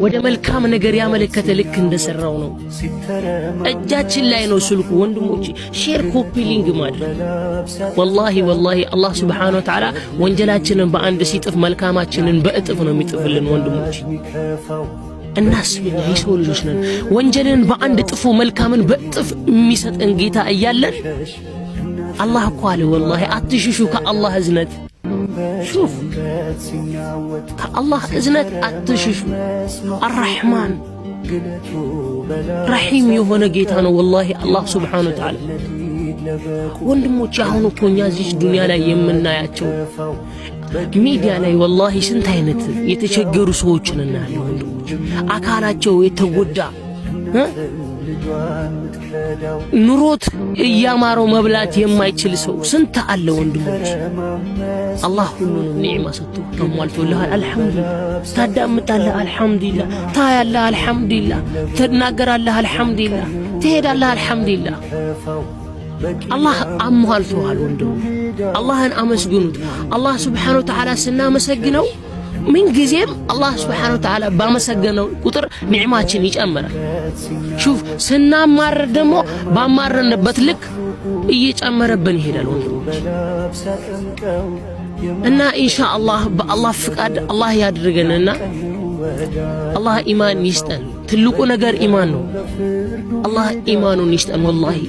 ወደ መልካም ነገር ያመለከተ ልክ እንደሰራው ነው። እጃችን ላይ ነው ስልኩ ወንድሞቼ፣ ሼር ኮፒ ሊንክ ማድረግ። ወላሂ አላህ ሱብሓነሁ ወተዓላ ወንጀላችንን በአንድ ሲጥፍ መልካማችንን በእጥፍ ነው የሚጥፍልን ወንድሞቼ። እናስብኛ የሰው ልጆች ነን። ወንጀልን በአንድ ጥፎ መልካምን በእጥፍ የሚሰጠን ጌታ እያለን አላህ እኮ አለ ወላሂ አትሽሹ ከአላህ እዝነት። ሹፍ ከአላህ እዝነት አትሽሹ። አርረሕማን ረሒም የሆነ ጌታ ነው ወላሂ አላህ ሱብሓነሁ ወተዓላ። ወንድሞቼ አሁን እኮ እኛ እዚህ ዱንያ ላይ የምናያቸው ሚዲያ ላይ ወላሂ ስንት አይነት የተቸገሩ ሰዎችን እናያለን ወንድሞቼ። አካላቸው የተጎዳ ኑሮት እያማረው መብላት የማይችል ሰው ስንት አለ ወንድሞቼ። አላህ ሁሉንም ኒዕማ ሰጥቶ ተሟልቶልሃል፣ አልሐምዱሊላህ። ታዳምጣለህ፣ አልሐምዱሊላህ። ታያለህ፣ አልሐምዱሊላህ። ትናገራለህ፣ አልሐምዱሊላህ። ትሄዳለህ፣ አልሐምዱሊላህ። አላህ አሟልቶሃል ወንድሞቼ። አላህን አመስግኑት። አላህ ሱብሓነሁ ወተዓላ ስናመሰግነው ምን ጊዜም አላህ ሱብሓነሁ ወተዓላ ባመሰገነው ቁጥር ኒዕማችን ይጨምራል። ሹፍ ስናማረር ደግሞ ባማረንበት ልክ እየጨመረብን ይሄዳል ወንድሞች። እና ኢንሻአላህ በአላህ ፍቃድ አላህ ያድርገንና አላህ ኢማን ይስጠን። ትልቁ ነገር ኢማን ነው። አላህ ኢማኑን ይስጠን ወላሂ።